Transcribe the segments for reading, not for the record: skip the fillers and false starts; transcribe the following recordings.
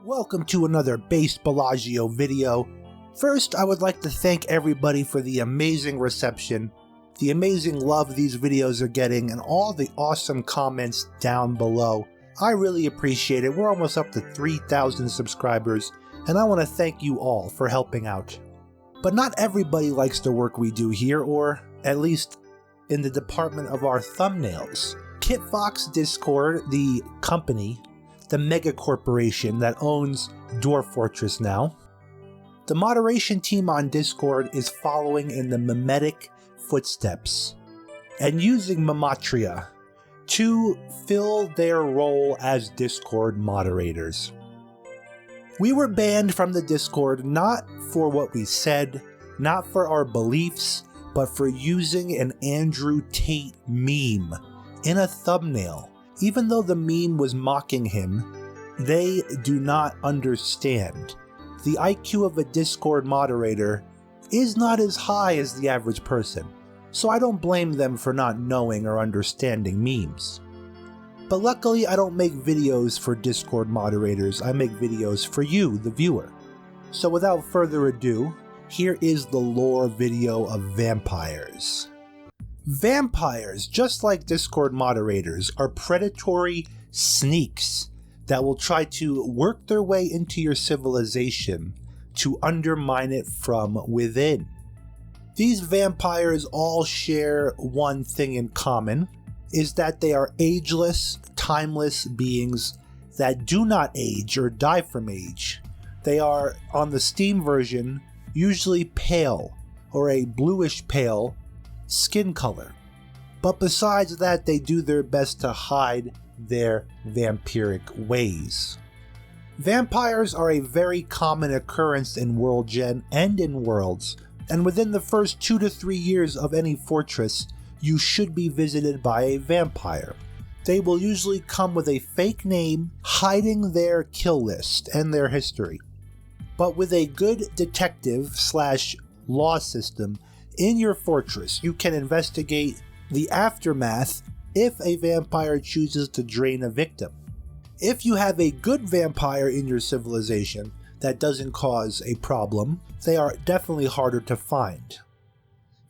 Welcome to another BasedBellagio video. First, I would like to thank everybody for the amazing reception, the amazing love these videos are getting, and all the awesome comments down below. I really appreciate it. We're almost up to 3,000 subscribers, and I want to thank you all for helping out. But not everybody likes the work we do here, or at least in the department of our thumbnails. KitFox Discord, the company, the mega corporation that owns Dwarf Fortress now. The moderation team on Discord is following in the mimetic footsteps and using Mematria to fill their role as Discord moderators. We were banned from the Discord not for what we said, not for our beliefs, but for using an Andrew Tate meme in a thumbnail. Even though the meme was mocking him, they do not understand. The IQ of a Discord moderator is not as high as the average person, so I don't blame them for not knowing or understanding memes. But luckily I don't make videos for Discord moderators, I make videos for you, the viewer. So without further ado, here is the lore video of vampires. Vampires, just like Discord moderators, are predatory sneaks that will try to work their way into your civilization to undermine it from within. These vampires all share one thing in common, is that they are ageless, timeless beings that do not age or die from age. They are, on the Steam version, usually pale or a bluish pale skin color, but besides that they do their best to hide their vampiric ways. Vampires are a very common occurrence in World Gen and in Worlds, and within the first 2 to 3 years of any fortress you should be visited by a vampire. They will usually come with a fake name hiding their kill list and their history. But with a good detective / law system in your fortress, you can investigate the aftermath if a vampire chooses to drain a victim. If you have a good vampire in your civilization that doesn't cause a problem, they are definitely harder to find.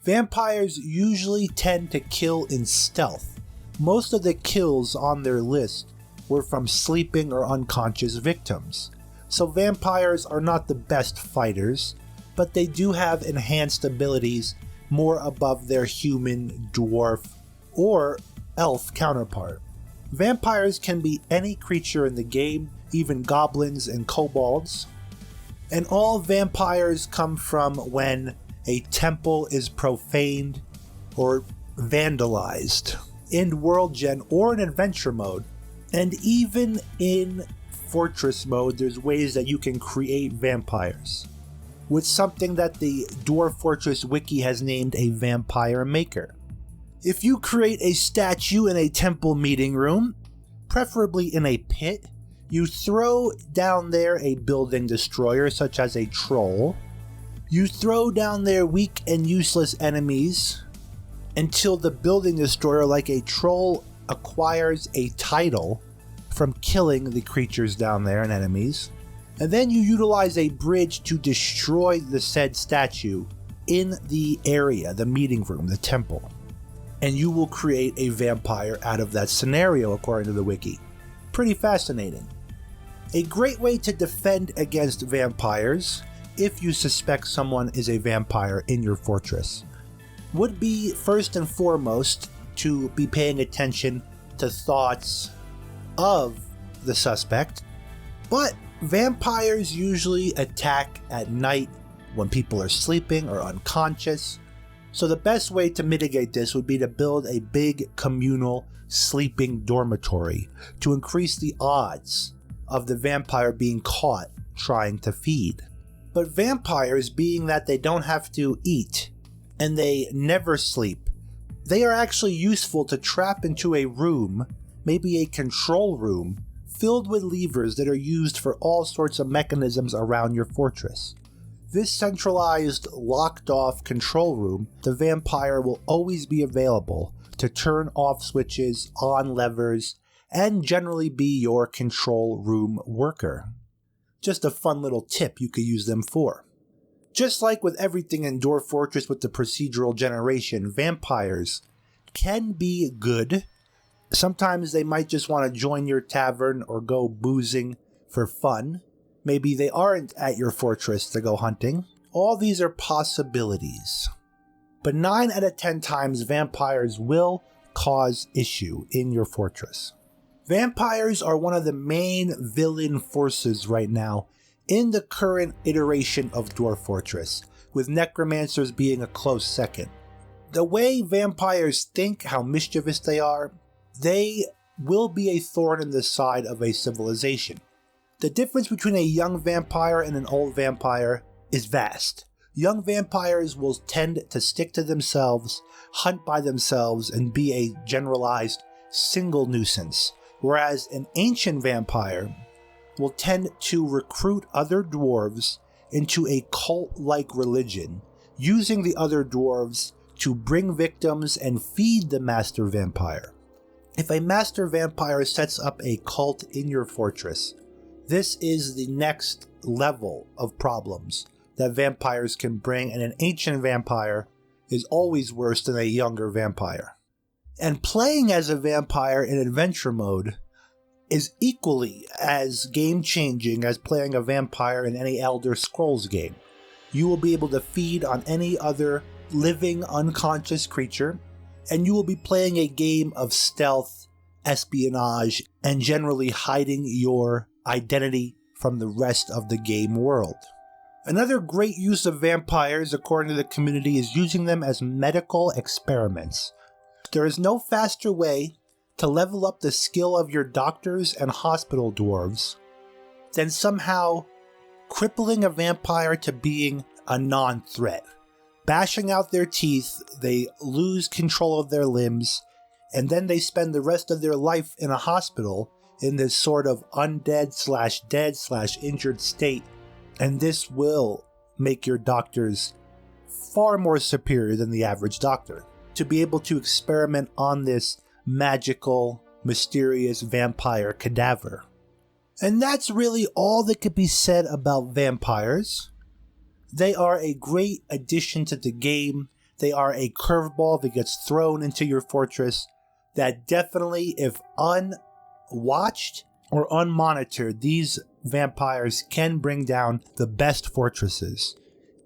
Vampires usually tend to kill in stealth. Most of the kills on their list were from sleeping or unconscious victims. So vampires are not the best fighters, but they do have enhanced abilities more above their human, dwarf, or elf counterpart. Vampires can be any creature in the game, even goblins and kobolds. And all vampires come from when a temple is profaned or vandalized in World Gen or in Adventure mode. And even in Fortress mode, there's ways that you can create vampires, with something that the Dwarf Fortress Wiki has named a Vampire Maker. If you create a statue in a temple meeting room, preferably in a pit, you throw down there a building destroyer such as a troll. You throw down there weak and useless enemies until the building destroyer, like a troll, acquires a title from killing the creatures down there and enemies. And then you utilize a bridge to destroy the said statue in the area, the meeting room, the temple. And you will create a vampire out of that scenario, according to the wiki. Pretty fascinating. A great way to defend against vampires, if you suspect someone is a vampire in your fortress, would be first and foremost to be paying attention to thoughts of the suspect. But vampires usually attack at night when people are sleeping or unconscious. So the best way to mitigate this would be to build a big communal sleeping dormitory to increase the odds of the vampire being caught trying to feed. But vampires, being that they don't have to eat and they never sleep, they are actually useful to trap into a room, maybe a control room, filled with levers that are used for all sorts of mechanisms around your fortress. This centralized, locked-off control room, the vampire will always be available to turn off switches, on levers, and generally be your control room worker. Just a fun little tip you could use them for. Just like with everything in Dwarf Fortress with the procedural generation, vampires can be good. Sometimes they might just want to join your tavern or go boozing for fun. Maybe they aren't at your fortress to go hunting. All these are possibilities. But 9 out of 10 times vampires will cause issue in your fortress. Vampires are one of the main villain forces right now in the current iteration of Dwarf Fortress, with necromancers being a close second. The way vampires think, how mischievous they are, they will be a thorn in the side of a civilization. The difference between a young vampire and an old vampire is vast. Young vampires will tend to stick to themselves, hunt by themselves, and be a generalized single nuisance, whereas an ancient vampire will tend to recruit other dwarves into a cult-like religion, using the other dwarves to bring victims and feed the master vampire. If a master vampire sets up a cult in your fortress, this is the next level of problems that vampires can bring, and an ancient vampire is always worse than a younger vampire. And playing as a vampire in adventure mode is equally as game-changing as playing a vampire in any Elder Scrolls game. You will be able to feed on any other living unconscious creature, and you will be playing a game of stealth, espionage, and generally hiding your identity from the rest of the game world. Another great use of vampires, according to the community, is using them as medical experiments. There is no faster way to level up the skill of your doctors and hospital dwarves than somehow crippling a vampire to being a non-threat. Bashing out their teeth, they lose control of their limbs, and then they spend the rest of their life in a hospital in this sort of undead/dead/injured state, and this will make your doctors far more superior than the average doctor to be able to experiment on this magical, mysterious vampire cadaver. And that's really all that could be said about vampires. They are a great addition to the game. They are a curveball that gets thrown into your fortress that definitely, if unwatched or unmonitored, these vampires can bring down the best fortresses.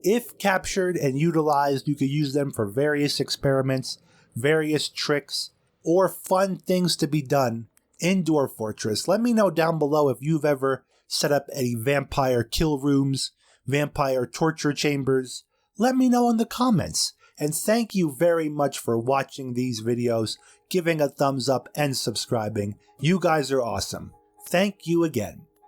If captured and utilized, you could use them for various experiments, various tricks, or fun things to be done in Dwarf Fortress. Let me know down below if you've ever set up any vampire kill rooms, vampire torture chambers. Let me know in the comments. And thank you very much for watching these videos, giving a thumbs up and subscribing. You guys are awesome. Thank you again.